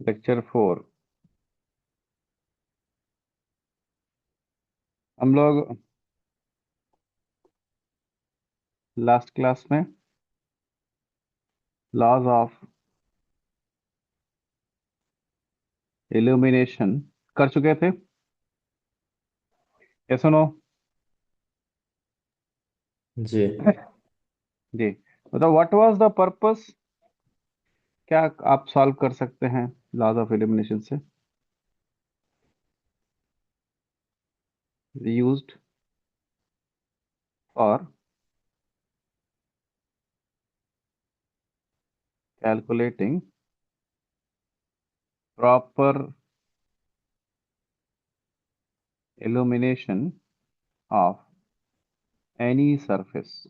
Lecture 4। हम लोग last class में लॉज ऑफ इल्यूमिनेशन कर चुके थे। ये सुनो जी जी, बताओ व्हाट वाज द पर्पस। क्या आप सॉल्व कर सकते हैं लॉज ऑफ इल्यूमिनेशन से? Used for calculating proper illumination of any surface.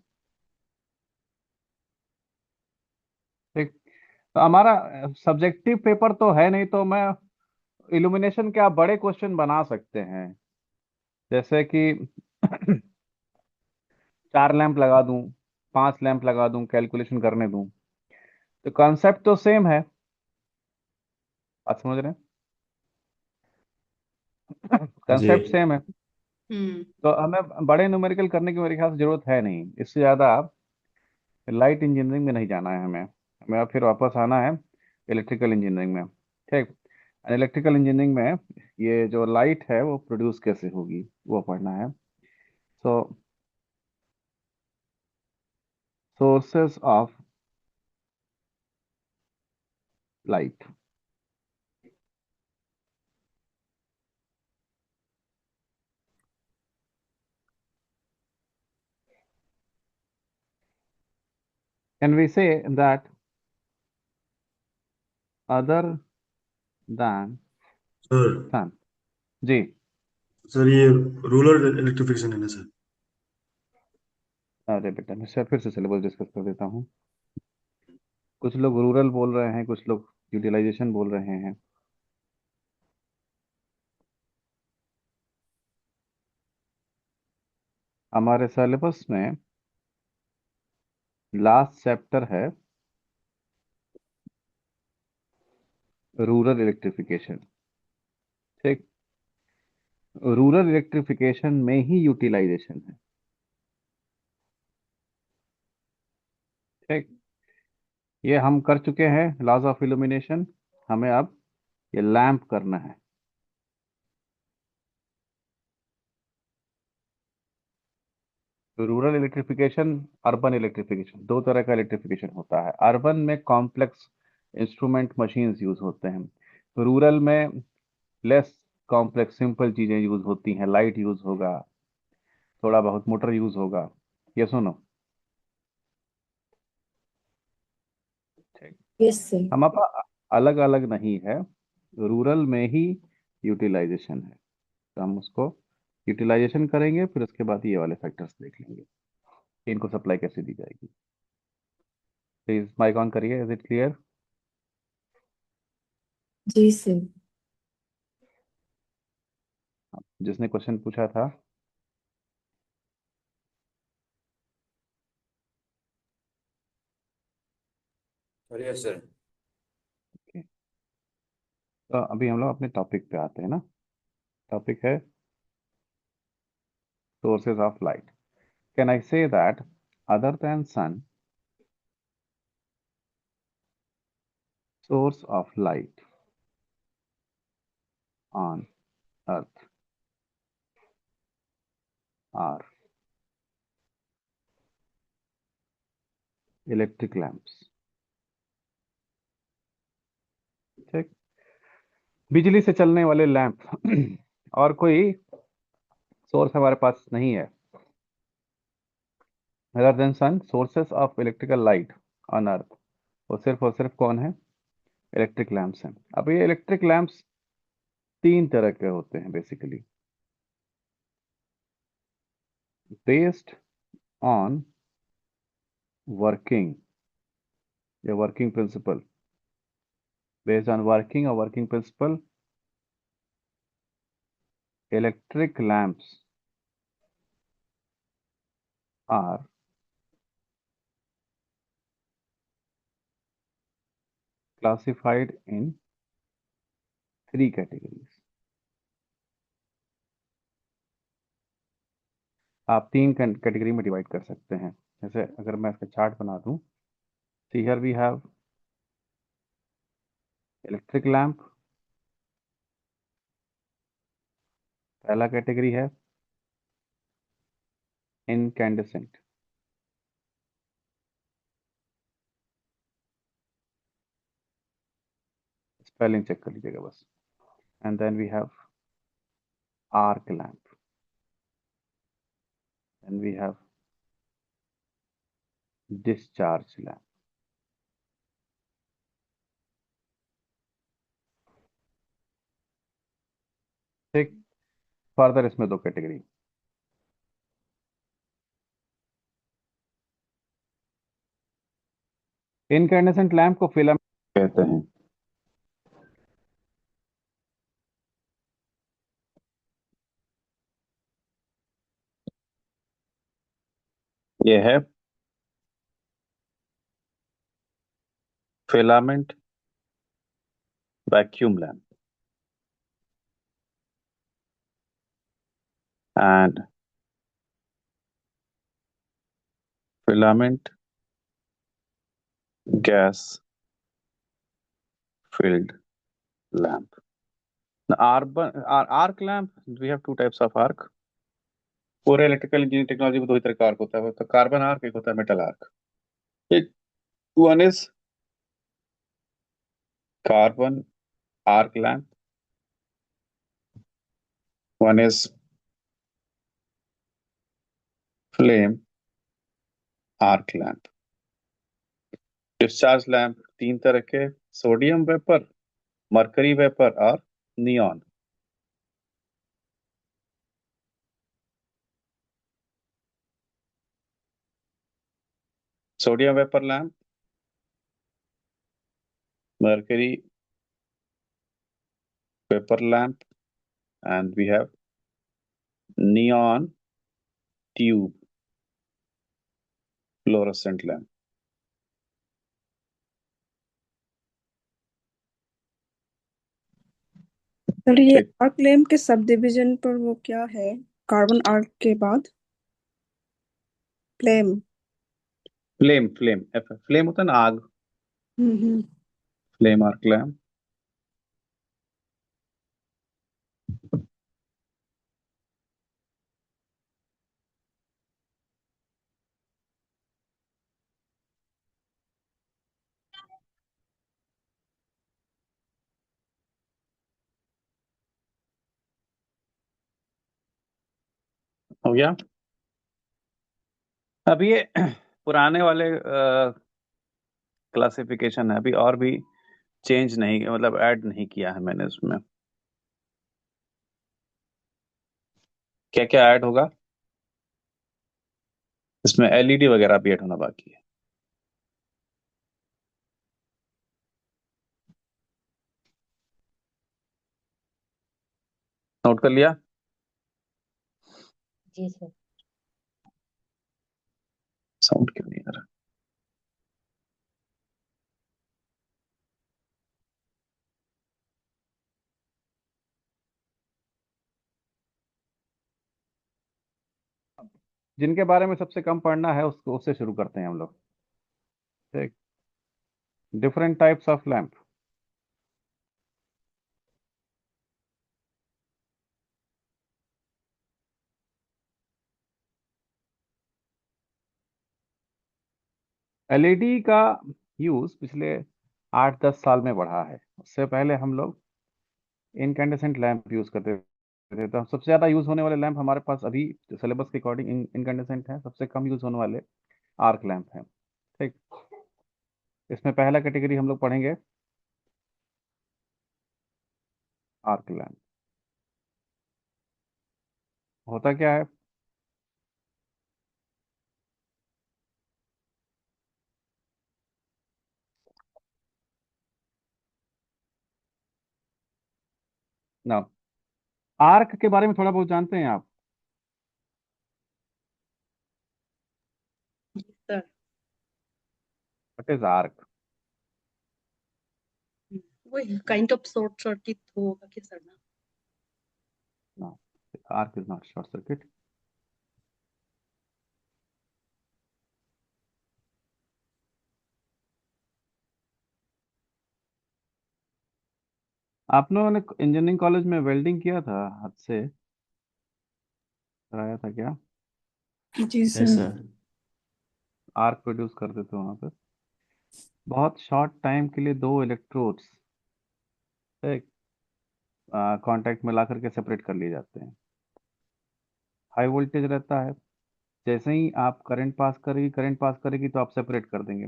ठीक। तो हमारा सब्जेक्टिव पेपर तो है नहीं, तो मैं इल्यूमिनेशन के आप बड़े क्वेश्चन बना सकते हैं। जैसे कि 4 लैंप लगा दूं, 5 लैंप लगा दूं, कैलकुलेशन करने दूं। तो कॉन्सेप्ट तो सेम है। आप समझ रहे हैं? जी कॉन्सेप्ट सेम है। हम्म। तो हमें बड़े न्यूमेरिकल करने की मेरे ख्याल से जरूरत है नहीं। इससे ज्यादा आप लाइट इंजीनियरिंग में नहीं जाना है हमें। हमें अब फिर वापस आना है इलेक्ट्रिकल इंजीनियरिंग में। ठीक। इलेक्ट्रिकल इंजीनियरिंग में ये जो लाइट है वो प्रोड्यूस कैसे होगी वो पढ़ना है। So sources of light. Can we say that other than sir sun? जी। सर ये रूरल इलेक्ट्रिफिकेशन है ना सर? अरे बेटा, मैं फिर से सिलेबस डिस्कस कर देता हूँ। कुछ लोग रूरल बोल रहे हैं, कुछ लोग यूटिलाइजेशन बोल रहे हैं। हमारे सिलेबस में लास्ट चैप्टर है रूरल इलेक्ट्रिफिकेशन। ठीक। रूरल इलेक्ट्रिफिकेशन में ही यूटिलाइजेशन है। ठीक। ये हम कर चुके हैं लॉज ऑफ इल्यूमिनेशन। हमें अब ये लैंप करना है। रूरल इलेक्ट्रिफिकेशन, अर्बन इलेक्ट्रिफिकेशन, दो तरह का इलेक्ट्रिफिकेशन होता है। अर्बन में कॉम्प्लेक्स इंस्ट्रूमेंट मशीन्स यूज होते हैं। रूरल में लेस कॉम्प्लेक्स सिंपल चीजें यूज होती हैं। लाइट यूज होगा, थोड़ा बहुत मोटर यूज होगा। ये सुनो। ठीक। Yes sir. हम अब अलग अलग नहीं है, रूरल में ही यूटिलाइजेशन है। तो हम उसको यूटिलाइजेशन करेंगे, फिर उसके बाद ये वाले फैक्टर्स देख लेंगे कि इनको सप्लाई कैसे दी जाएगी। प्लीज माइक ऑन करिए। Is it clear? जी सर। जिसने क्वेश्चन पूछा था। अरे सर। Okay. तो अभी हम लोग अपने टॉपिक पे आते हैं ना। टॉपिक है sources of light. Can I say that other than sun, source of light on earth are electric lamps. ठीक। बिजली से चलने वाले लैंप। और कोई सोर्स हमारे पास नहीं है other than sun. Sources of electrical light on earth वो सिर्फ और सिर्फ कौन है? इलेक्ट्रिक लैंप्स हैं। अब ये इलेक्ट्रिक लैंप्स 3 तरह के होते हैं बेसिकली, बेस्ड ऑन वर्किंग या working principle. Based on working और working principle, electric lamps are classified in 3 categories. आप 3 कैटेगरी में डिवाइड कर सकते हैं। जैसे अगर मैं इसका चार्ट बना दूं, see here we have electric lamp, पहला कैटेगरी है इनकैंडेसेंट, स्पेलिंग चेक कर लीजिएगा बस। And then we have arc lamp, and we have discharge lamp. ठीक, फर्दर इसमें 2 कैटेगरी। इनकैंडेसेंट लैंप को फिलामेंट कहते हैं। ये है filament vacuum lamp and filament gas filled lamp. The arc lamp, we have 2 types of arc. पूरे electrical engineering technology में 2 ही तरह का आर्क होता है, तो कार्बन आर्क, एक होता है मेटल आर्क। एक one is carbon arc lamp, one is flame arc lamp. Discharge lamp 3 तरह के, सोडियम वेपर, मरकरी वेपर और neon. Sodium vapour lamp, mercury vapor lamp, and we have neon tube fluorescent lamp. Sir ये ठीक। Arc lamp के sub division पर वो क्या है? कार्बन आर्क के बाद फ्लेम। फ्लेम फ्लेम होता है ना, आग। हम्म। फ्लेम आर्क लैंप, हो गया। अब ये पुराने वाले क्लासिफिकेशन है, अभी और भी चेंज नहीं, मतलब ऐड नहीं किया है मैंने उसमें। क्या क्या ऐड होगा इसमें? एलईडी वगैरह भी ऐड होना बाकी है। नोट कर लिया? जी सर। साउंड क्यों नहीं आ रहा? जिनके बारे में सबसे कम पढ़ना है उसको, उससे शुरू करते हैं हम लोग। ठीक, different types of lamp. LED का यूज पिछले 8-10 साल में बढ़ा है। उससे पहले हम लोग इनकैंडेसेंट लैंप यूज करते थे। तो सबसे ज्यादा यूज होने वाले लैंप हमारे पास अभी सिलेबस के अकॉर्डिंग इनकैंडेसेंट है, सबसे कम यूज होने वाले आर्क लैंप है। ठीक, इसमें पहला कैटेगरी हम लोग पढ़ेंगे आर्क लैंप। होता क्या है? ना, आर्क के बारे में थोड़ा बहुत जानते हैं आप? Sir what is arc? कोई काइंड ऑफ शॉर्ट सर्किट होगा क्या सर ना? No, arc is not short circuit. आप लोगों ने इंजीनियरिंग कॉलेज में वेल्डिंग किया था, हाथ से कराया था क्या? जी yes sir. Sir. Arc produce करते थे वहां पर, बहुत शॉर्ट टाइम के लिए दो इलेक्ट्रोड्स एक कांटेक्ट में ला करके सेपरेट कर लिए जाते हैं। हाई वोल्टेज रहता है, जैसे ही आप करंट पास करेगी तो आप सेपरेट कर देंगे।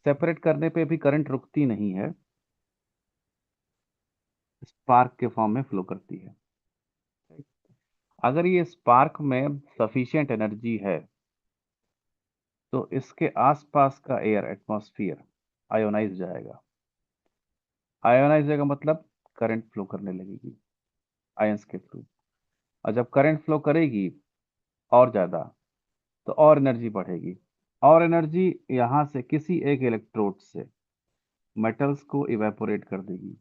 सेपरेट करने पे भी करंट रुकती नहीं है, स्पार्क के फॉर्म में फ्लो करती है। अगर ये स्पार्क में सफिशिएंट एनर्जी है तो इसके आसपास का एयर एटमॉस्फेयर आयोनाइज जाएगा। आयोनाइज जाएगा मतलब करंट फ्लो करने लगेगी आयंस के थ्रू, और जब करंट फ्लो करेगी और ज़्यादा तो और एनर्जी बढ़ेगी, और एनर्जी यहाँ से किसी एक इलेक्ट्रोड से मेटल्स को इवेपोरेट कर देगी,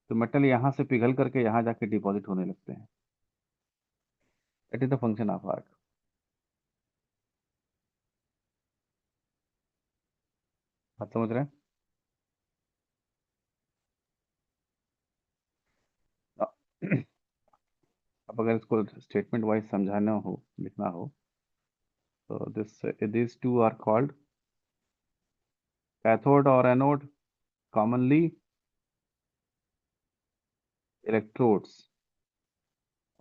तो मेटल यहाँ से पिघल करके यहाँ जाके डिपॉजिट होने लगते हैं। It is the function of arc. आप समझ रहे हैं? अब अगर इसको स्टेटमेंट वाइज समझाना हो, लिखना हो, तो this two are called cathode और एनोड, कॉमनली इलेक्ट्रोड्स,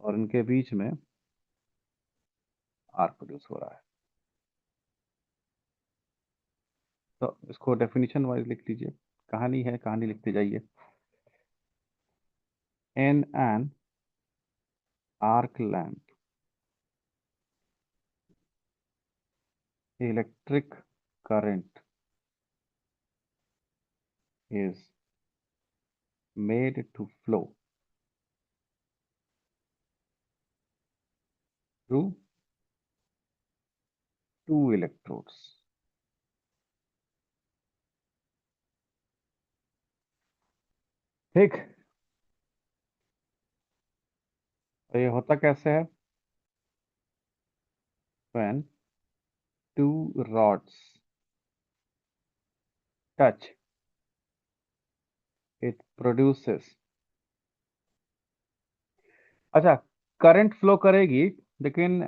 और इनके बीच में आर्क प्रोड्यूस हो रहा है। तो इसको डेफिनेशन वाइज लिख लीजिए, कहानी है, कहानी लिखते जाइए। In an arc lamp electric current is made to flow through two electrodes. ठीक, तो ये होता कैसे है? When two rods touch, it produces, अच्छा, करंट फ्लो करेगी, लेकिन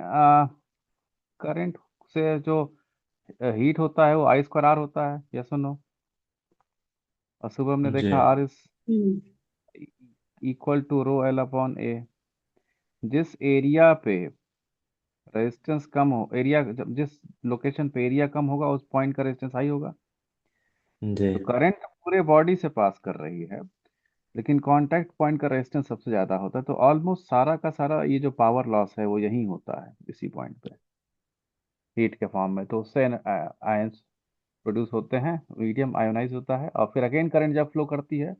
करंट से जो हीट होता है वो आई स्क्वायर आर होता है, यस और नो? और सुबह हमने जी देखा R is hmm equal to rho L upon A. जिस एरिया पे रेजिस्टेंस कम हो, एरिया जिस लोकेशन पे एरिया कम होगा उस पॉइंट का रेजिस्टेंस हाई होगा। जी तो करंट पूरे बॉडी से पास कर रही है, लेकिन कांटेक्ट पॉइंट का रेजिस्टेंस सबसे ज्यादा होता है, तो ऑलमोस्ट सारा का सारा ये जो पावर लॉस है वो यही होता है, इसी पॉइंट पे, हीट के फॉर्म में। तो उससे आयंस प्रोड्यूस होते हैं, मीडियम आयोनाइज होता है, और फिर अगेन करंट जब फ्लो करती है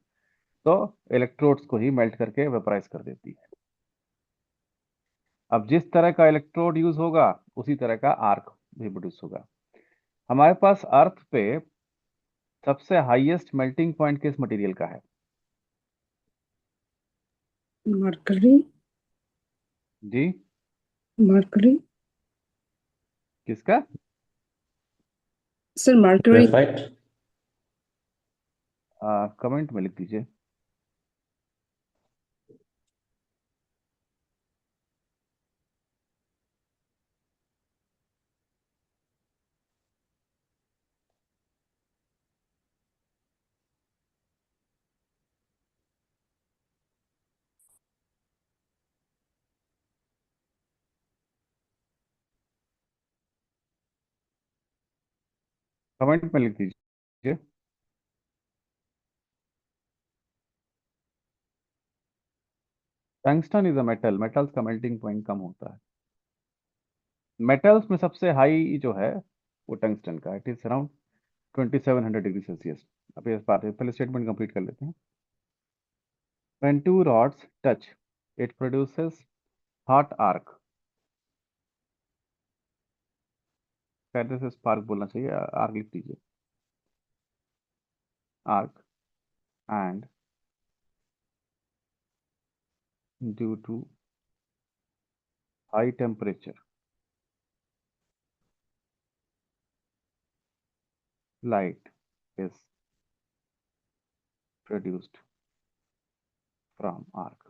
तो इलेक्ट्रोड्स को ही मेल्ट करके वेपराइज कर देती है। अब जिस तरह का इलेक्ट्रोड यूज होगा उसी तरह का आर्क भी प्रोड्यूस होगा। हमारे पास अर्थ पे सबसे हाईएस्ट मेल्टिंग पॉइंट किस मटेरियल का है? मरकरी। जी, मरकरी। किसका? Sir mercury. ग्रेफाइट। कमेंट में लिख दीजिए। कमेंट में लिख दीजिए। Tungsten is a metal, metals का मेल्टिंग पॉइंट कम होता है। मेटल्स में सबसे हाई जो है वो टंगस्टन का, it is around 2700 degree Celsius. अब इस बात है, पहले स्टेटमेंट कंप्लीट कर लेते हैं। When two rods touch, it produces hot arc। पहले से स्पार्क बोलना चाहिए, आर्क लिख दीजिए, arc. and due to high temperature light is produced from arc।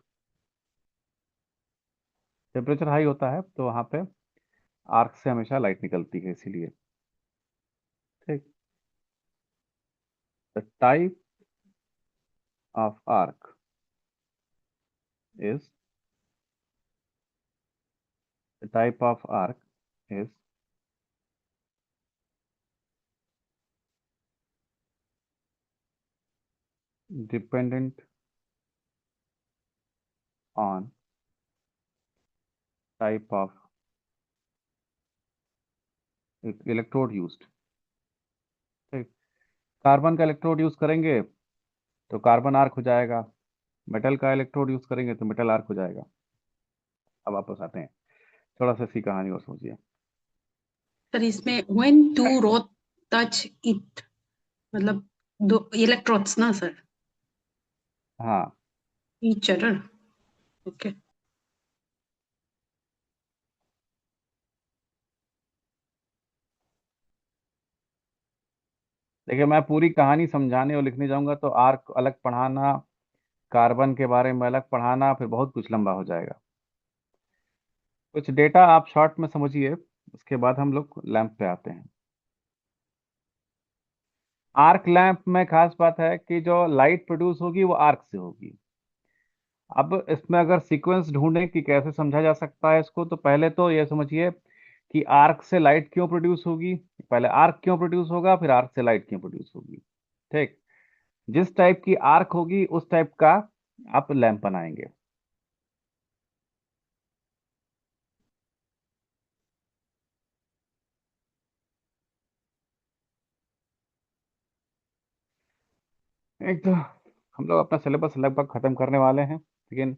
Temperature high होता है तो वहां पे आर्क से हमेशा लाइट निकलती है, इसीलिए। ठीक। The type of arc is the type of arc is dependent on type of electrode used. ठीक। कार्बन का इलेक्ट्रोड यूज करेंगे तो कार्बन आर्क हो जाएगा, मेटल का इलेक्ट्रोड यूज करेंगे तो मेटल आर्क हो जाएगा। अब वापस आते हैं, थोड़ा सा सी कहानी और समझिए। सर इसमें when two rod touch it मतलब दो इलेक्ट्रोड्स ना सर, हाँ, each other। ओके। देखिए मैं पूरी कहानी समझाने और लिखने जाऊंगा तो आर्क अलग पढ़ाना, कार्बन के बारे में अलग पढ़ाना, फिर बहुत कुछ लंबा हो जाएगा। कुछ डेटा आप शॉर्ट में समझिए, उसके बाद हम लोग लैंप पे आते हैं। आर्क लैंप में खास बात है कि जो लाइट प्रोड्यूस होगी वो आर्क से होगी। अब इसमें अगर सीक्वेंस ढूंढें कि कैसे समझा जा सकता है इसको, तो पहले तो ये समझिए कि आर्क से लाइट क्यों प्रोड्यूस होगी। पहले आर्क क्यों प्रोड्यूस होगा, फिर आर्क से लाइट क्यों प्रोड्यूस होगी। ठीक। जिस टाइप की आर्क होगी उस टाइप का आप लैंप बनाएंगे। एक तो हम लोग अपना सिलेबस लगभग खत्म करने वाले हैं, लेकिन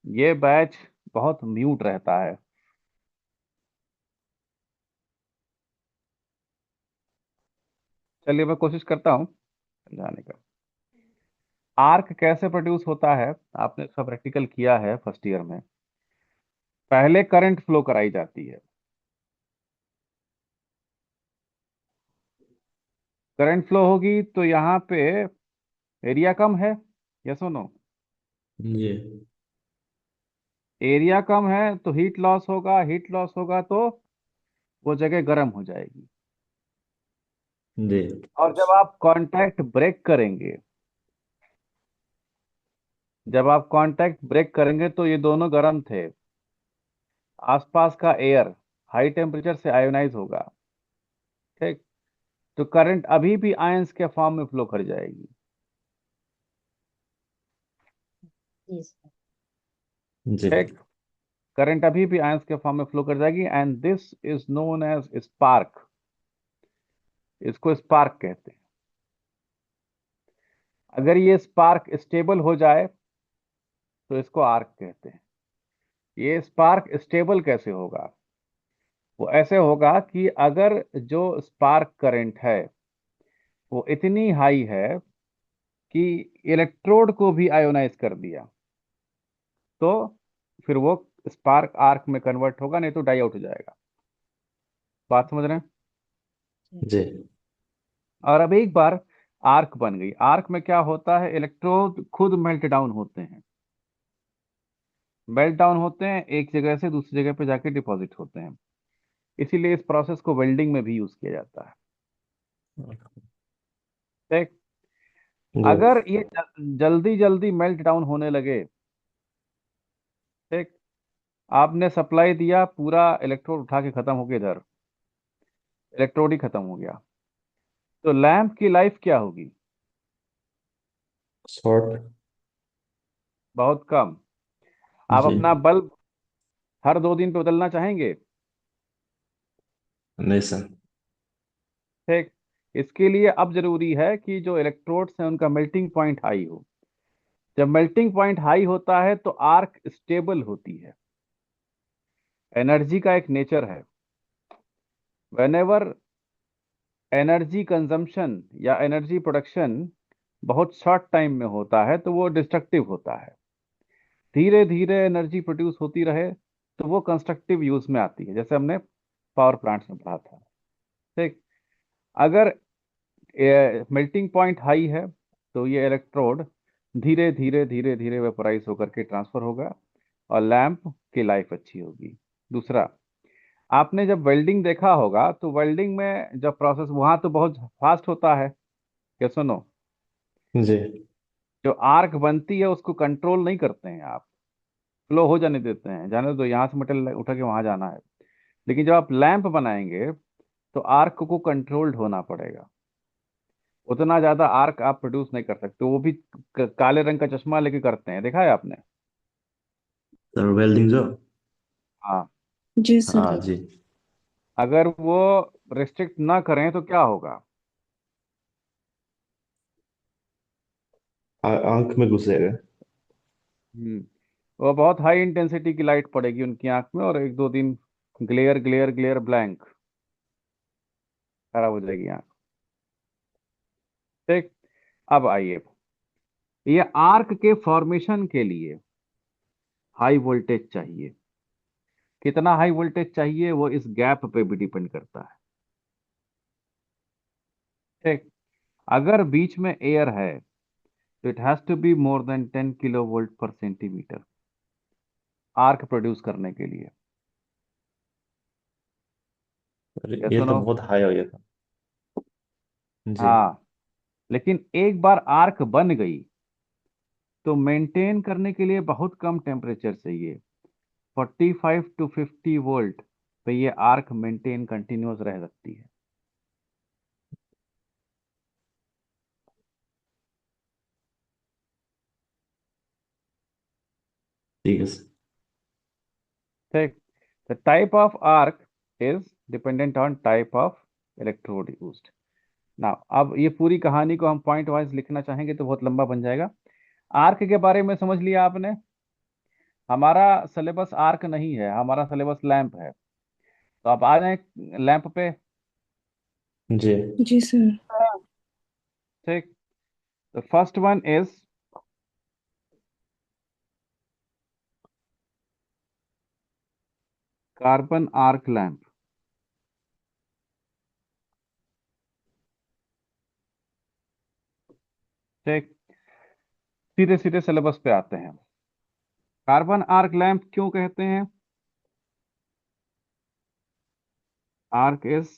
ये बैच बहुत म्यूट रहता है। चलिए मैं कोशिश करता हूँ समझाने का। आर्क कैसे प्रोड्यूस होता है, आपने इसका प्रैक्टिकल किया है फर्स्ट ईयर में। पहले करंट फ्लो कराई जाती है। करंट फ्लो होगी तो यहाँ पे एरिया कम है, यस और नो। जी एरिया कम है तो हीट लॉस होगा, हीट लॉस होगा तो वो जगह गर्म हो जाएगी। जी और जब आप कांटेक्ट ब्रेक करेंगे, जब आप कांटेक्ट ब्रेक करेंगे तो ये दोनों गर्म थे, आसपास का एयर हाई टेम्परेचर से आयोनाइज होगा। ठीक। तो करंट अभी भी आयंस के फॉर्म में फ्लो कर जाएगी। जी ठीक। करंट अभी भी आयंस के फॉर्म में फ्लो कर जाएगी and this is known as spark. इसको स्पार्क कहते हैं। अगर ये स्पार्क स्टेबल हो जाए तो इसको आर्क कहते हैं। ये स्पार्क स्टेबल कैसे होगा, वो ऐसे होगा कि अगर जो स्पार्क करंट है वो इतनी हाई है कि इलेक्ट्रोड को भी आयोनाइज कर दिया, तो फिर वो स्पार्क आर्क में कन्वर्ट होगा, नहीं तो डाई आउट हो जाएगा। बात समझ रहे हैं। जी और अब एक बार आर्क बन गई, आर्क में क्या होता है, इलेक्ट्रोड खुद मेल्ट डाउन होते हैं। मेल्ट डाउन होते हैं, एक जगह से दूसरी जगह पे जाके डिपॉजिट होते हैं। इसीलिए इस प्रोसेस को वेल्डिंग में भी यूज किया जाता है। ठीक। जी अगर ये जल्दी जल्दी मेल्ट डाउन होने लगे, ठीक, आपने सप्लाई दिया, पूरा इलेक्ट्रोड उठा के खत्म हो गया, इधर इलेक्ट्रोड ही खत्म हो गया, तो लैंप की लाइफ क्या होगी, शॉर्ट बहुत कम। आप जी अपना बल्ब हर 2 दिन पे बदलना चाहेंगे। नहीं सर ठीक। इसके लिए अब जरूरी है कि जो इलेक्ट्रोड्स हैं उनका मेल्टिंग पॉइंट हाई हो। जब मेल्टिंग पॉइंट हाई होता है तो आर्क स्टेबल होती है। एनर्जी का एक नेचर है, वेनेवर एनर्जी कंजम्पशन या एनर्जी प्रोडक्शन बहुत शॉर्ट टाइम में होता है तो वो डिस्ट्रक्टिव होता है। धीरे धीरे एनर्जी प्रोड्यूस होती रहे तो वो कंस्ट्रक्टिव यूज में आती है, जैसे हमने पावर प्लांट्स में पढ़ा था। ठीक। अगर मेल्टिंग पॉइंट हाई है तो ये इलेक्ट्रोड धीरे धीरे धीरे धीरे वेपोराइज होकर के ट्रांसफर होगा और लैंप की लाइफ अच्छी होगी। दूसरा, आपने जब वेल्डिंग देखा होगा तो वेल्डिंग में जब प्रोसेस वहां तो बहुत फास्ट होता है, क्या सुनो, जी। जो आर्क बनती है उसको कंट्रोल नहीं करते हैं आप, फ्लो हो जाने देते हैं, जाने दो यहाँ से मटेरियल उठा के वहां जाना है। लेकिन जब आप लैंप बनाएंगे तो आर्क को कंट्रोल्ड होना पड़ेगा। उतना ज्यादा आर्क आप प्रोड्यूस नहीं कर सकते, वो भी काले रंग का चश्मा लेके करते हैं, देखा है आपने? सर वेल्डिंग जो। हाँ। जी सर। हाँ जी। अगर वो रिस्ट्रिक्ट ना करें तो क्या होगा? आंख में घुसेगा। हम्म वो बहुत हाई इंटेंसिटी की लाइट पड़ेगी उनकी आंख में, और एक दो दिन ग्लेयर ग्लेयर ग्लेयर ब्लैंक, खराब हो जाएगी आंख। ठीक। अब आइए, ये आर्क के फॉर्मेशन के लिए हाई वोल्टेज चाहिए। कितना हाई वोल्टेज चाहिए वो इस गैप पे भी डिपेंड करता है। ठीक। अगर बीच में एयर है तो it has to be more than 10 kV/cm arc produce करने के लिए। अरे ये ये तो सुनो। बहुत हाई हो गया था। जी। हाँ, लेकिन एक बार आर्क बन गई तो मेंटेन करने के लिए बहुत कम टेम्परेचर चाहिए। 45 to 50 वोल्ट पे ये आर्क मेंटेन कंटिन्यूस रह सकती है। ठीक है सर। ठीक। The type of arc is dependent on type of electrode used. ना, अब ये पूरी कहानी को हम पॉइंट वाइज लिखना चाहेंगे तो बहुत लंबा बन जाएगा। आर्क के बारे में समझ लिया आपने। हमारा सिलेबस आर्क नहीं है, हमारा सिलेबस लैंप है। तो आप आ जाएं लैंप पे। जी। जी सर। ठीक। तो first one is carbon arc lamp. ठीक। सीधे सीधे सिलेबस पे आते हैं। कार्बन आर्क लैंप क्यों कहते हैं? Arc is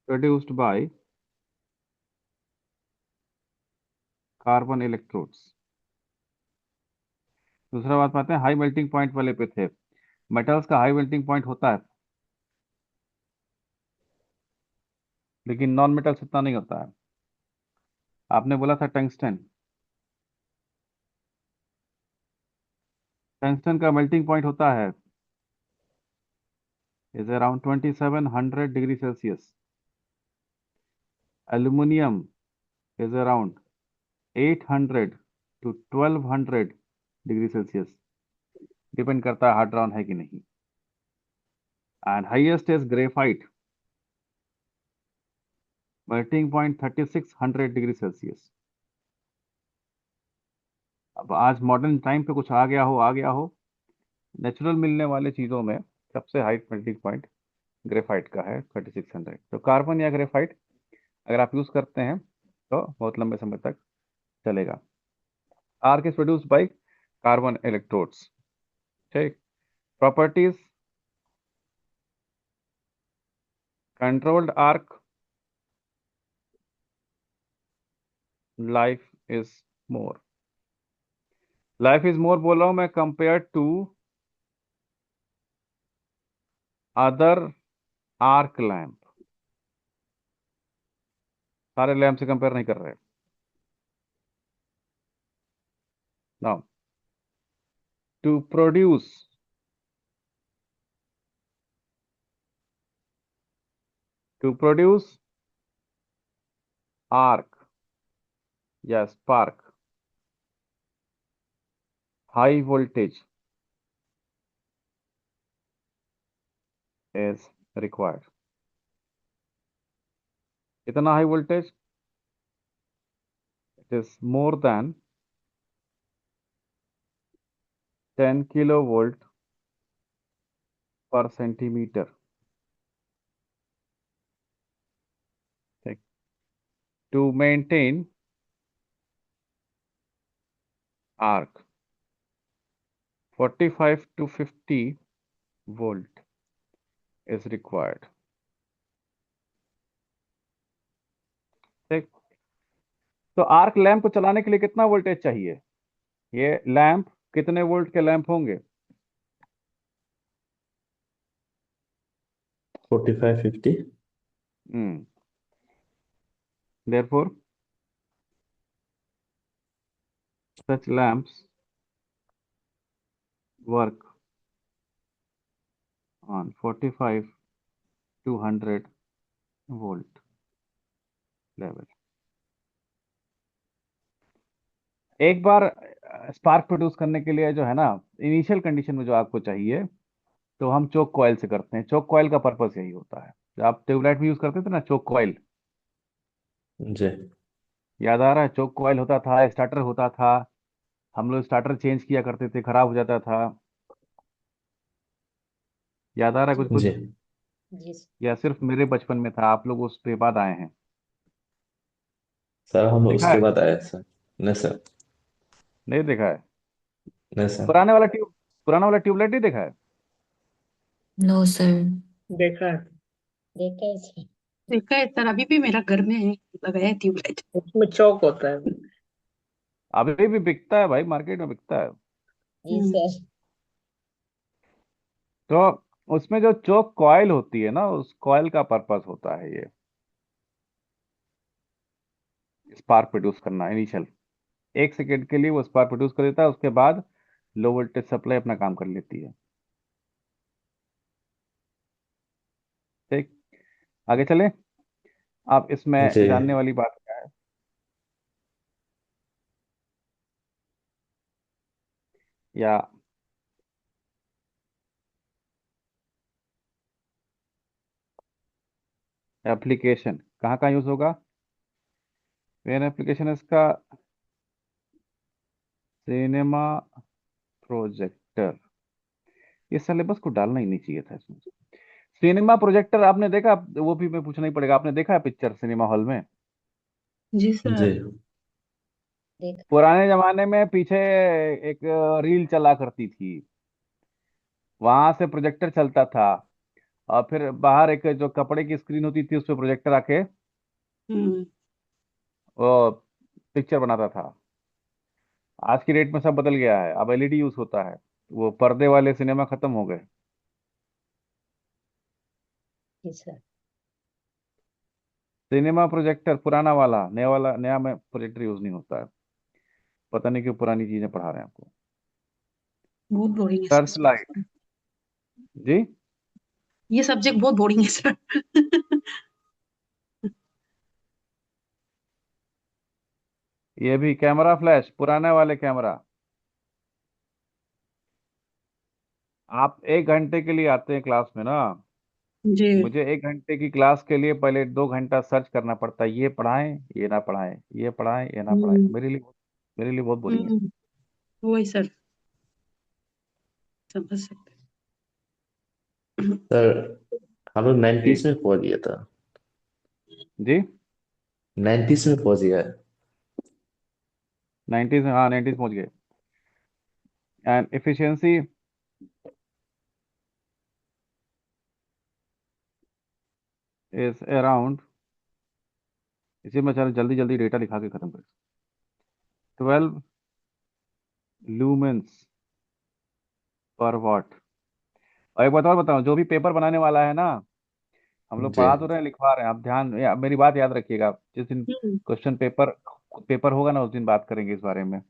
produced by carbon electrodes. दूसरा बात पाते हैं, हाई मेल्टिंग पॉइंट वाले पे थे। मेटल्स का हाई मेल्टिंग पॉइंट होता है, लेकिन नॉन मेटल्स इतना नहीं होता है। आपने बोला था टंगस्टन। टंगस्टन का मेल्टिंग पॉइंट होता है is around 2700 degree Celsius. Aluminium is around 800 to 1200 degree Celsius. Depend करता है हाइड्रॉन है कि नहीं। And highest is graphite, melting point 3600 degree Celsius. अब आज मॉडर्न टाइम पे कुछ आ गया हो नेचुरल मिलने वाले चीज़ों में सबसे हाई मेल्टिंग पॉइंट ग्रेफाइट का है 3600। तो कार्बन या ग्रेफाइट अगर आप यूज़ करते हैं तो बहुत लंबे समय तक चलेगा। Arc is produced by carbon electrodes. ठीक। Properties, controlled arc, life is more. Life is more बोला हूं मैं compare to other arc lamp. सारे लैंप से कंपेयर नहीं कर रहे। Now, to produce to produce arc या spark, high voltage is required. कितना high voltage? is more than 10 kilovolt per centimeter. Okay. To maintain arc, 45 to 50 volt is required. ठीक। तो arc lamp को चलाने के लिए कितना वोल्टेज चाहिए? ये लैंप कितने वोल्ट के लैंप होंगे? 45, 50. Therefore, such lamps work on 45 to 100 volt level. एक बार स्पार्क प्रोड्यूस करने के लिए जो है ना, इनिशियल कंडीशन में जो आपको चाहिए, तो हम चोक कॉइल से करते हैं। चोक कॉइल का पर्पस यही होता है। जो आप ट्यूबलाइट में यूज करते थे ना, चोक कॉइल, जी याद आ रहा है? चोक कॉइल होता था, स्टार्टर होता था, हम लोग स्टार्टर चेंज किया करते थे, खराब हो जाता था। याद आ रहा है कुछ कुछ? जी जी सर। या सिर्फ मेरे बचपन में था, आप लोग उस पे बाद आए हैं? सर, हम देखा उसके है? बाद आए सर। नहीं सर। नहीं देखा है? नहीं सर। पुराना वाला ट्यूबलाइट नहीं देखा है? No sir. देखा है। देखा है सर। देखा है सर, अभी भी मेरा घर में है, लगाया है ट्यूबलाइट। उसमें चौक होता है। अभी भी बिकता है भाई, मार्केट में बिकता है। जी सर। तो उसमें जो चोक कॉइल होती है ना, उस कॉइल का पर्पस होता है ये स्पार्क प्रोड्यूस करना। इनिशियल 1 सेकेंड के लिए वो स्पार्क प्रोड्यूस कर देता है, उसके बाद लो वोल्टेज सप्लाई अपना काम कर लेती है। ठीक, आगे चले। आप इसमें जी जानने वाली बात क्या है? या एप्लीकेशन कहाँ कहाँ यूज होगा? मेन एप्लीकेशन है इसका सिनेमा प्रोजेक्टर। ये सिलेबस को डालना ही नहीं चाहिए था इसमें। सिनेमा प्रोजेक्टर आपने देखा? वो भी मैं पूछना ही पड़ेगा, आपने देखा है पिक्चर सिनेमा हॉल में? जी जी सर। देखा। पुराने जमाने में पीछे एक रील चला करती थी, वहां से प्रोजेक्टर चलता था, और फिर बाहर एक जो कपड़े की स्क्रीन होती थी, उस पर प्रोजेक्टर आके हम्म। वो पिक्चर बनाता था। आज की डेट में सब बदल गया है, अब एलईडी यूज होता है। वो पर्दे वाले सिनेमा खत्म हो गए। जी सर। सिनेमा प्रोजेक्टर पुराना वाला, नया में प्रोजेक्टर यूज नहीं होता है। पता नहीं क्यों पुरानी चीजें पढ़ा रहे हैं आपको। बहुत बोरिंग है सर्च सर। लाइट। जी, ये सब्जेक्ट बहुत बोरिंग है सर। ये भी कैमरा फ्लैश, पुराने वाले कैमरा। आप 1 घंटे के लिए आते हैं क्लास में ना, जी। मुझे 1 घंटे की क्लास के लिए पहले 2 घंटा सर्च करना पड़ता है, ये पढ़ाएं ये ना पढ़ाएं, ये पढ़ाएं ये ना पढ़ाएं। हम्म। मेरे लिए बहुत बोरिंग है। वही सर, समझ सकते हैं। सर, हम लोग जी 90s में पहुंच गया था। जी, 90s में पहुंच गया है। 90s में, हाँ 90s पहुंच गए। एंड एफिशिएंसी इज अराउंड, इसी में चलो जल्दी जल्दी डेटा लिखा के खत्म कर। 12 लूमेंस पर वाट। और एक बात और बताऊं, जो भी पेपर बनाने वाला है ना, हम लोग जी पढ़ा तो रहे हैं, लिखवा रहे हैं, आप ध्यान मेरी बात याद रखिएगा। जिस दिन हम्म। क्वेश्चन पेपर पेपर होगा ना, उस दिन बात करेंगे इस बारे में।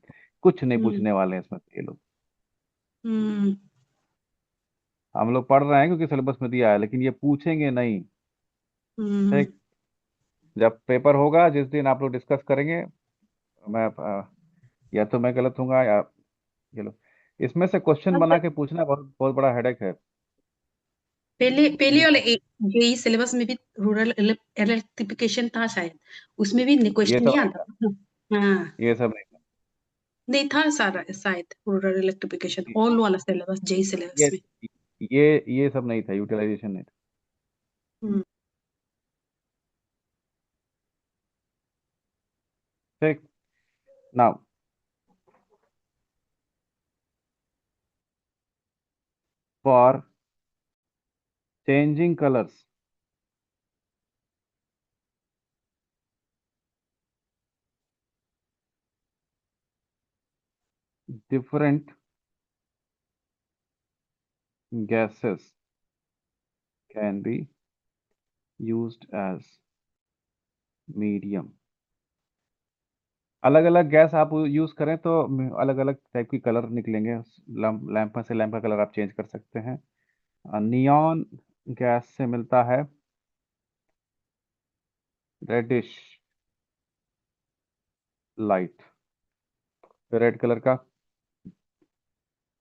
कुछ नहीं हम्म। पूछने वाले हैं इसमें ये लोग। हम्म। हम लोग पढ़ रहे हैं क्योंकि सिलेबस में दिया है, लेकिन ये पूछेंगे नहीं। हम्म। ठीक, जब पेपर होगा जिस दिन आप लोग डिस्कस करेंगे, मैं या तो मैं गलत हूँगा या ये लोग। इसमें से क्वेश्चन हाँ बना सर, के पूछना बहुत बहुत बड़ा हेडेक है। पहले पहले वाले जेई सिलेबस में भी रूरल इलेक्ट्रिफिकेशन था शायद, उसमें भी ये क्वेश्चन सब नहीं नहीं आता था, था। हाँ ये सब नहीं। नहीं था सारा शायद रूरल इलेक्ट्रिफिकेशन ऑल वाला सिलेबस जेई ये सिलेबस में। ये सब नहीं था, यूटिलाइजेशन नहीं था। हम्म, ठीक। Now for changing colors, different gases can be used as medium। अलग अलग गैस आप यूज करें तो अलग अलग टाइप की कलर निकलेंगे। लैंप से लैंप का कलर आप चेंज कर सकते हैं। नियॉन गैस से मिलता है रेडिश लाइट, रेड कलर का।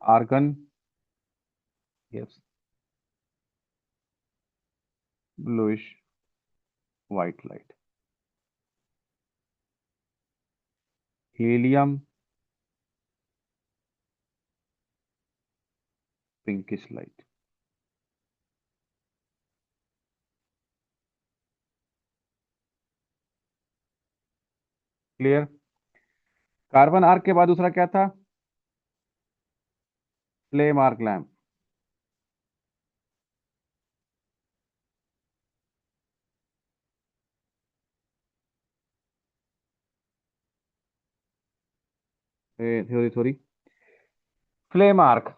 Argon, yes, bluish white light. Helium, pinkish light. Clear. Carbon arc के बाद दूसरा क्या था? Flame arc lamp. थोड़ी थोड़ी फ्लेम आर्क।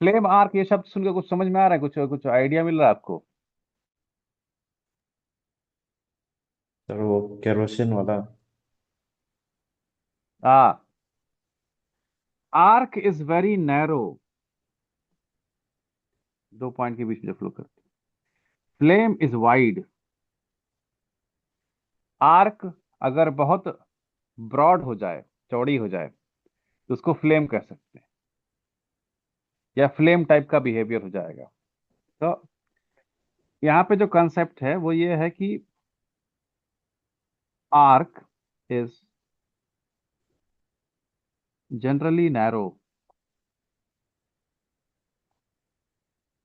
फ्लेम आर्क ये शब्द सुनकर कुछ समझ में आ रहा है? कुछ कुछ आइडिया मिल रहा है आपको? सर वो केरोसिन वाला। हाँ, आर्क इज वेरी नैरो, दो पॉइंट के बीच में जो फ्लो करती है। Flame is wide. आर्क अगर बहुत ब्रॉड हो जाए, चौड़ी हो जाए, तो उसको फ्लेम कह सकते हैं, या फ्लेम टाइप का बिहेवियर हो जाएगा। तो यहाँ पे जो कंसेप्ट है वो ये है कि arc is generally narrow,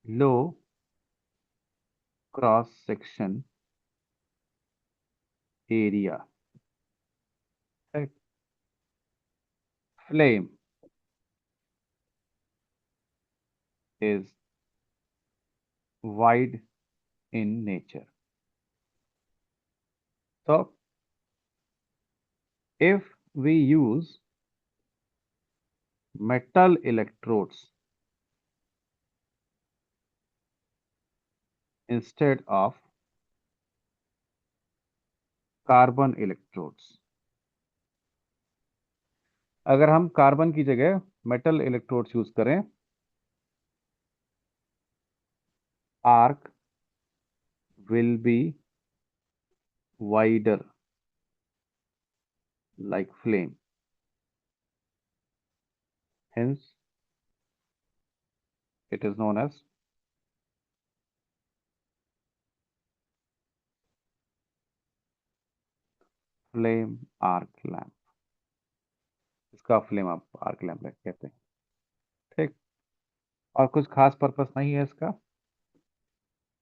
low cross section area. Flame is wide in nature. So if we use metal electrodes instead of carbon electrodes, अगर हम कार्बन की जगह मेटल इलेक्ट्रोड्स यूज करें, arc will be wider like flame, hence it is known as flame arc lamp। इसका flame आप arc lamp कहते हैं। ठीक। और कुछ खास पर्पस नहीं है इसका।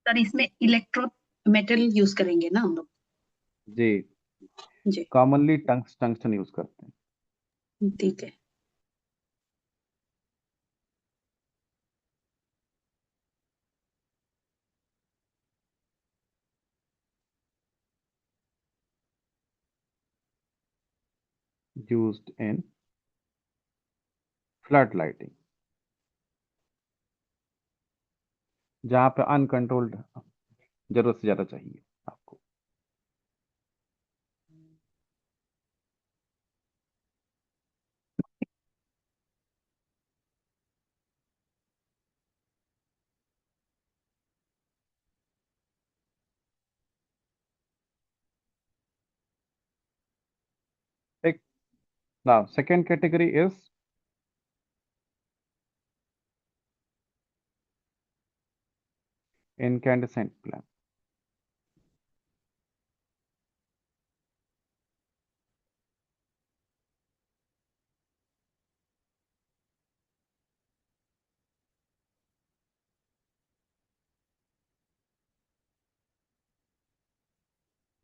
सर इसमें इलेक्ट्रो मेटल यूज करेंगे ना हम लोग? जी, जी कॉमनली टंगस्टन यूज करते हैं। ठीक है। used in फ्लड लाइटिंग, जहां पे अनकंट्रोल्ड जरूरत से ज्यादा चाहिए आपको। ठीक। Now second category is incandescent lamp।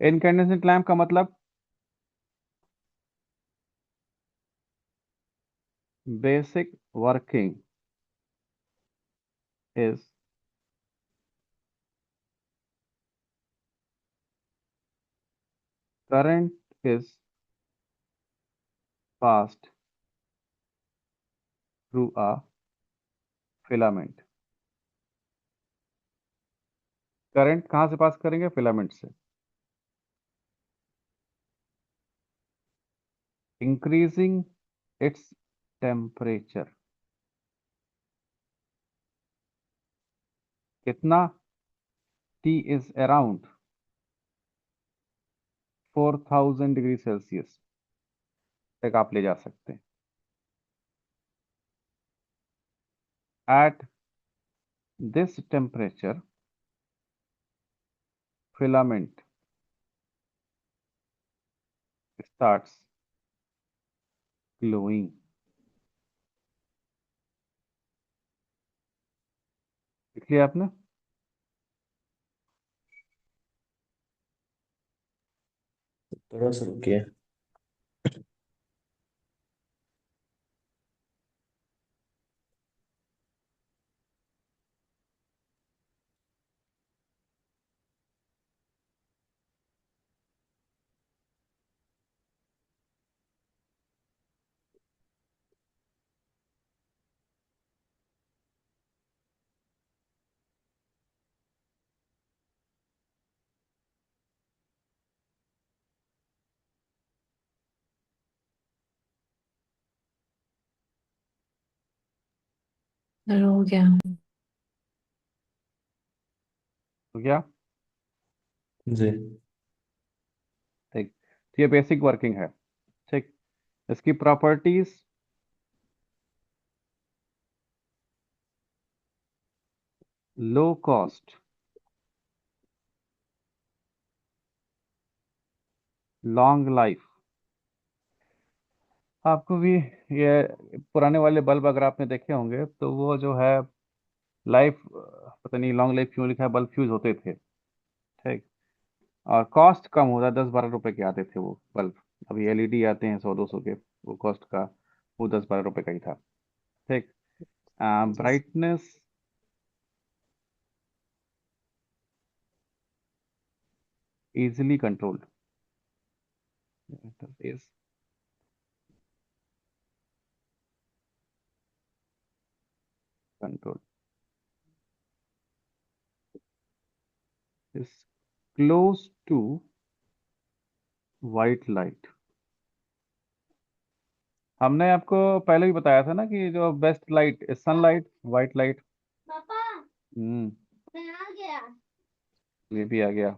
Incandescent lamp का मतलब basic working is current is passed through a filament. Current कहाँ से पास करेंगे? फिलामेंट से. Increasing its temperature. कितना? T is around 4000 degree Celsius तक आप ले जा सकते हैं. At this temperature, filament starts glowing. लिख लिया आपने? थोड़ा सा रुकिए। चलो हो गया। तो क्या? जी। ठीक. तो ये बेसिक वर्किंग है. ठीक. इसकी properties low cost, long life. आपको भी ये पुराने वाले बल्ब अगर आपने देखे होंगे तो वो जो है लाइफ, पता नहीं लॉन्ग लाइफ क्यों लिखा है, बल्ब फ्यूज होते थे. ठीक. और कॉस्ट कम होता, 10-12 रुपए के आते थे वो बल्ब. अभी एलईडी आते हैं 100-200 के. वो कॉस्ट का, वो 10-12 रुपए का ही था. ठीक. Brightness easily controlled. Interface control is close to white light. हमने आपको पहले भी बताया था ना कि जो best light sunlight, white light. पापा हम्म. मैं आ गया। ये भी आ गया.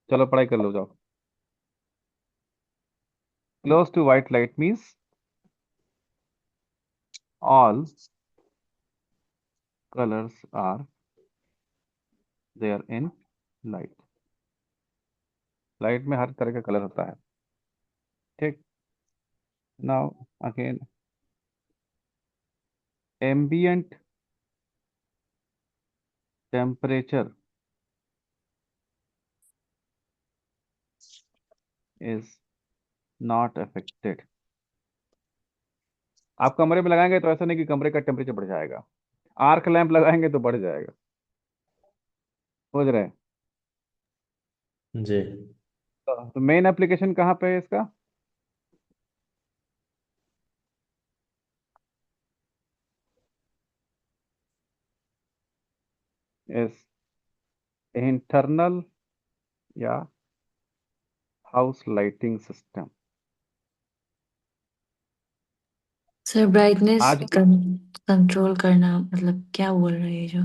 चलो पढ़ाई कर लो जाओ. Close to white light means all colors are there in light. Light में हर तरह का कलर होता है. ठीक. Now again ambient temperature is not affected. आप कमरे में लगाएंगे तो ऐसा नहीं कि कमरे का टेम्परेचर बढ़ जाएगा. आर्क लैंप लगाएंगे तो बढ़ जाएगा. समझ रहे हैं? जी। तो मेन एप्लीकेशन कहाँ पे है इसका? इस इंटरनल या house lighting system. Sir brightness आज कंट्रोल करना मतलब क्या बोल रहे हैं जो?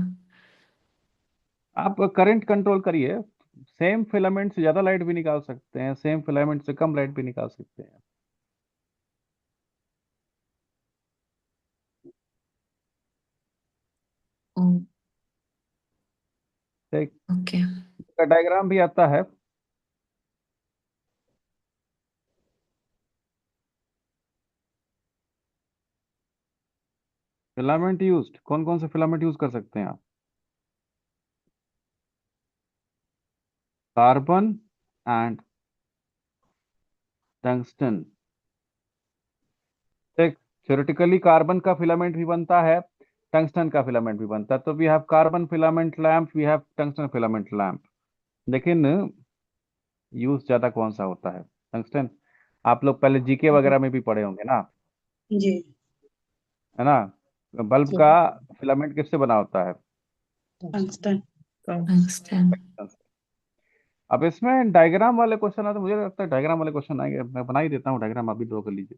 आप करंट कंट्रोल करिए. सेम फिलामेंट से ज्यादा लाइट भी निकाल सकते हैं, सेम फिलामेंट से कम लाइट भी निकाल सकते हैं. ठीक. ओके। इसका डायग्राम भी आता है. फिलामेंट यूज्ड, कौन कौन से फिलामेंट यूज कर सकते हैं आप? Carbon and tungsten. ठीक, थ्योरेटिकली कार्बन का फिलामेंट भी बनता है, टंगस्टन का फिलामेंट भी बनता है। तो we have carbon filament lamp, we have tungsten filament lamp. लेकिन यूज ज्यादा कौन सा होता है? टंगस्टन। आप लोग पहले जीके वगैरह में भी पढ़े होंगे ना, जी। है ना? बल्ब जी का फिलामेंट किससे बना होता है? टंगस्टन। टंगस्टन। अब इसमें डायग्राम वाले क्वेश्चन आते, मुझे लगता है डायग्राम वाले क्वेश्चन आएंगे। मैं बना ही देता हूँ डायग्राम, आप भी ड्रॉ कर लीजिए।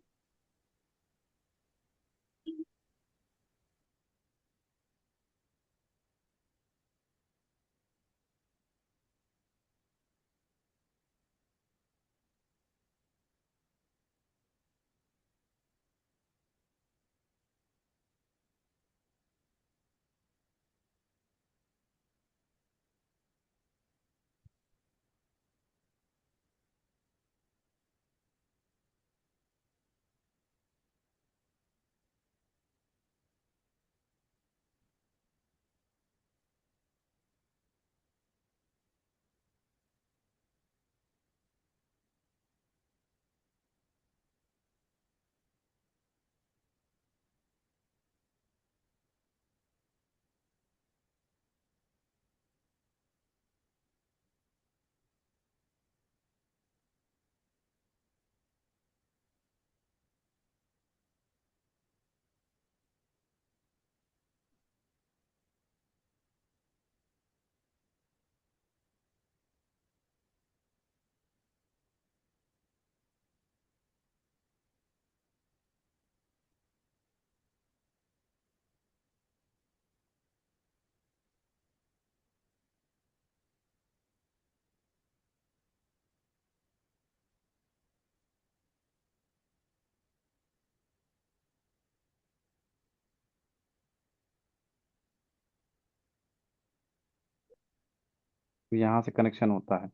तो यहाँ से कनेक्शन होता है।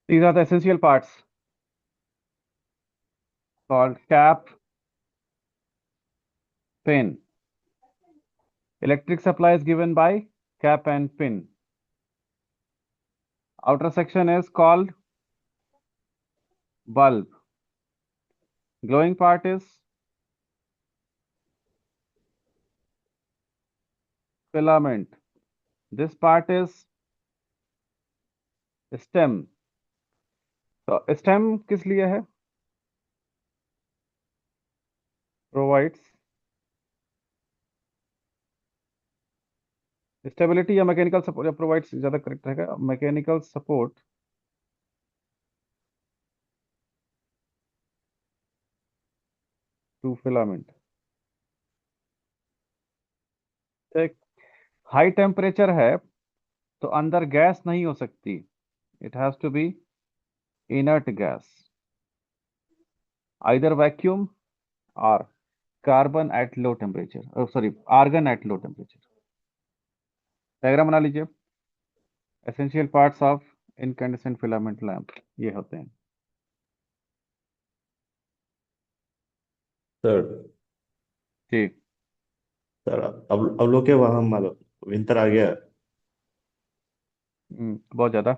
These are the essential parts called cap, pin. Electric supply is given by cap and pin. Outer section is called bulb. Glowing part is filament. This part is stem. तो stem किस लिए है? Provides stability या mechanical support, या provides ज्यादा correct रहेगा, mechanical support to filament. ठीक, high temperature है तो अंदर गैस नहीं हो सकती, it has to be inert gas, either vacuum और carbon at low temperature, sorry argon at low temperature. Diagram बना लीजिए। Essential parts of incandescent filament lamp ये होते हैं। सर जी, सर अब लोग के वहाँ मतलब विंटर आ गया। बहुत ज्यादा।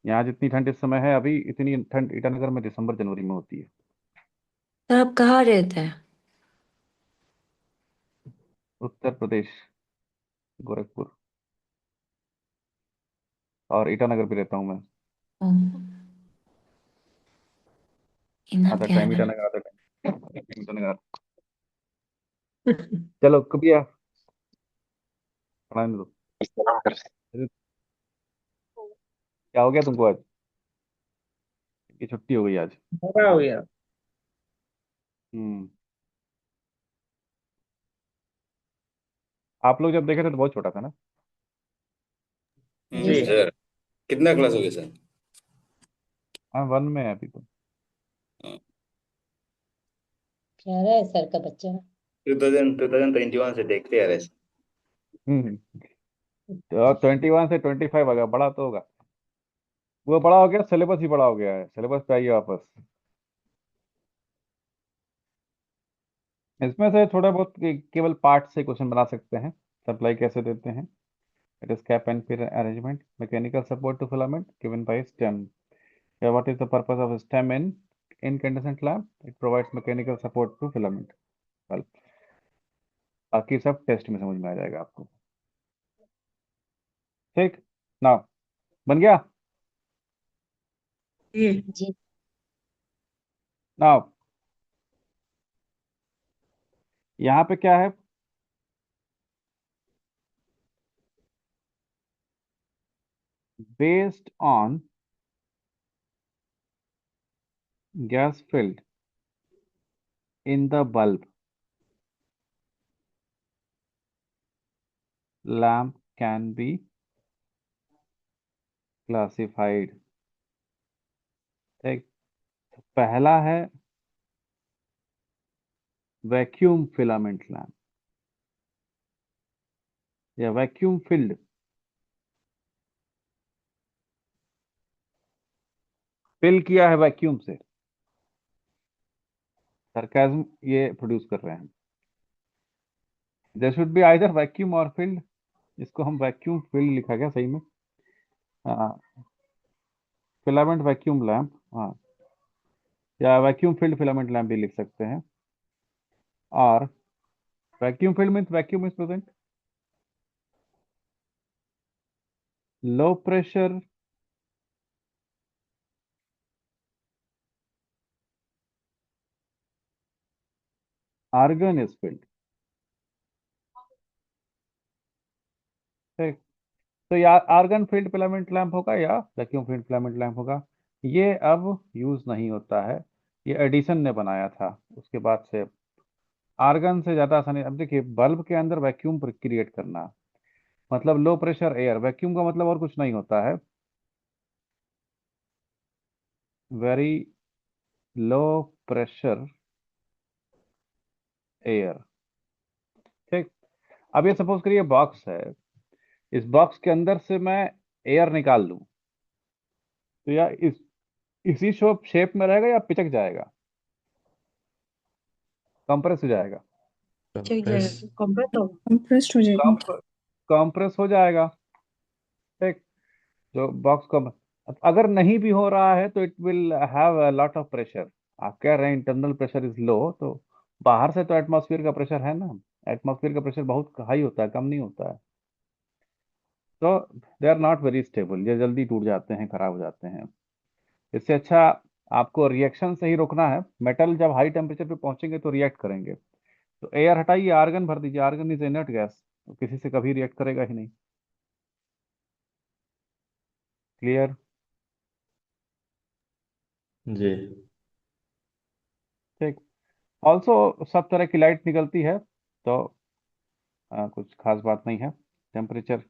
यहाँ जितनी ठंड इस समय है अभी, इतनी ठंड ईटानगर में दिसंबर जनवरी में होती है। तो आप कहाँ रहते हैं? उत्तर प्रदेश, गोरखपुर। और ईटानगर भी रहता हूँ मैं। ओ, इना आधा टाइम प्यारा। ईटानगर, आधा टाइम ईटानगर। चलो कभी पढ़ाने दो। क्या हो गया तुमको आज? की छुट्टी हो गई आज? बड़ा हो गया। हम्म। आप लोग जब देखे थे तो बहुत छोटा था ना? जी जी सर। सर, कितना क्लास हो गया सर? हाँ, वन में है अभी तो। हाँ, प्यारा है सर का बच्चा। 2021 से देखते आ रहे हैं। हम्म। तो 21 से 25 आ गया, बड़ा तो होगा। वो बड़ा हो गया, सिलेबस ही बड़ा हो गया है, सिलेबस पे आइए वापस। इसमें से थोड़ा बहुत केवल पार्ट से क्वेश्चन बना सकते हैं। सप्लाई कैसे देते हैं, it is cap and pin arrangement, mechanical support to filament given by stem. या what is the purpose of stem in incandescent lamp? It provides mechanical support to filament bulb. बाकी सब test में समझ में आ जाएगा आपको। ठीक ना? बन गया ये जी ना? यहाँ पे क्या है? Based on gas filled in the bulb, lamp can be classified। ठीक। पहला है वैक्यूम फिलामेंट लैम्प या वैक्यूम फिल्ड। फिल किया है वैक्यूम से, सरकाज़म ये प्रोड्यूस कर रहे हैं। There should be either vacuum और फिल्ड। इसको हम वैक्यूम फिल्ड लिखा गया सही में। हाँ, फिलामेंट वैक्यूम लैम्प, हाँ, या वैक्यूम फिल्ड फिलामेंट लैम्प भी लिख सकते हैं। और vacuum filled means vacuum is present, low pressure argon is filled. ठीक। तो या आर्गन फील्ड फिलामेंट लैंप होगा या वैक्यूम फील्ड फिलामेंट लैंप होगा। ये अब यूज नहीं होता है, ये एडिसन ने बनाया था उसके बाद से। आर्गन से ज्यादा आसानी। अब देखिए, बल्ब के अंदर वैक्यूम क्रिएट करना मतलब लो प्रेशर एयर। वैक्यूम का मतलब और कुछ नहीं होता है, वेरी लो प्रेशर एयर। ठीक। अब ये सपोज करिए बॉक्स है, इस बॉक्स के अंदर से मैं एयर निकाल लूं, तो या इसी शेप में रहेगा या पिचक जाएगा, कंप्रेस हो जाएगा? Check press. जाएगा, कंप्रेस होगा। कंप्रेस्ड हो जाएगा। कंप्रेस हो जाएगा। ठीक। जो बॉक्स का अगर नहीं भी हो रहा है तो it will have a lot of pressure. आप कह रहे हैं इंटरनल प्रेशर इज लो, तो बाहर से तो एटमॉस्फेयर का प्रेशर है ना। एटमॉस्फेयर का प्रेशर बहुत हाई होता है, कम नहीं होता है। तो they are not very stable, ये जल्दी टूट जाते हैं, खराब हो जाते हैं। इससे अच्छा आपको रिएक्शन से ही रोकना है। मेटल जब हाई टेम्परेचर पे पहुंचेंगे तो रिएक्ट करेंगे। तो एयर हटाइए, आर्गन भर दीजिए। आर्गन इज इनर्ट गैस, तो किसी से कभी रिएक्ट करेगा ही नहीं। क्लियर? जी ठीक। ऑल्सो सब तरह की लाइट निकलती है, तो कुछ खास बात नहीं है। टेम्परेचर,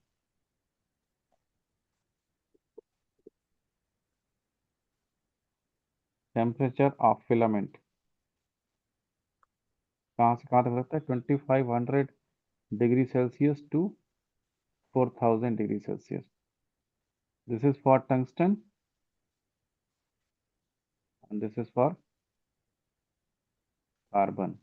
टेम्परेचर ऑफ फिलामेंट कहाँ से कहाँ तक रहता है? 2500 degree Celsius to 4000 degree Celsius. This is for tungsten and this is for carbon.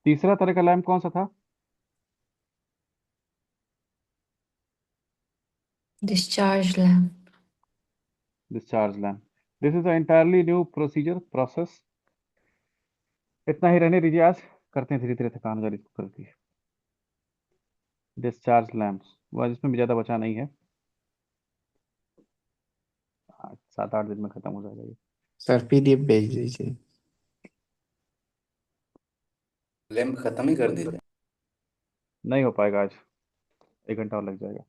तीसरा तरह का लैम्प कौन सा था? Discharge lamp. Discharge lamp. This is a entirely new process. इतना ही रहने दीजिए, आज करते हैं, धीरे धीरे थकान हो जा रही है इसको करके। डिस्चार्ज लैम्प्स, वह जिसमें भी ज़्यादा बचा नहीं है, 7-8 दिन में खत्म हो जाएगा ये। सर पीडीएफ भेज दीजिए। लैंप खत्म ही कर देते हैं। नहीं हो पाएगा आज, 1 घंटा और लग जाएगा।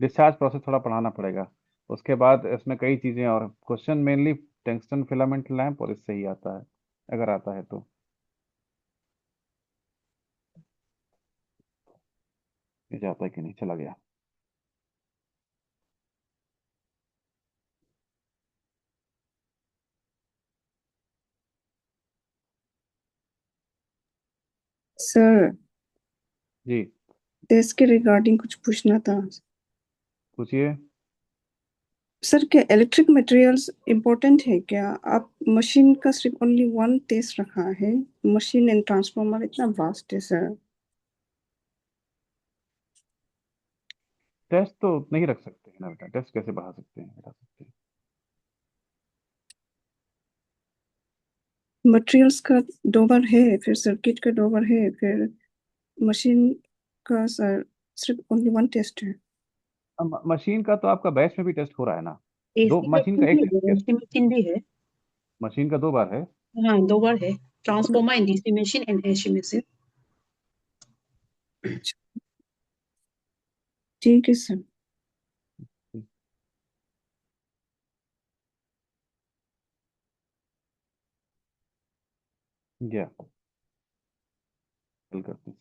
डिस्चार्ज प्रोसेस थोड़ा पढ़ाना पड़ेगा। उसके बाद इसमें कई चीज़ें और question mainly tungsten filament lamp और इससे ही आता है, अगर आता है तो। ये जाता है कि नहीं, चला गया। सर जी टेस्ट के रिगार्डिंग कुछ पूछना था। पूछिए। सर क्या इलेक्ट्रिक मटेरियल्स इम्पोर्टेंट है क्या? आप मशीन का सिर्फ ओनली वन टेस्ट रखा है। मशीन एंड ट्रांसफॉर्मर इतना वास्ट है सर। टेस्ट तो नहीं रख सकते हैं ना बेटा, टेस्ट कैसे बढ़ा सकते हैं, हटा सकते हैं? मटेरियल्स का 2 बार है, फिर सर्किट का 2 बार है, फिर मशीन का सर सिर्फ ओनली वन टेस्ट है। मशीन का तो आपका बैच में भी टेस्ट हो रहा है ना। दो एसी मशीन का एक मशीन भी है, टेस्ट, डीसी मशीन भी है। मशीन का 2 बार है। हाँ 2 बार है, transformer and DC machine and AC machine. ठीक है सर। या कल करते हैं।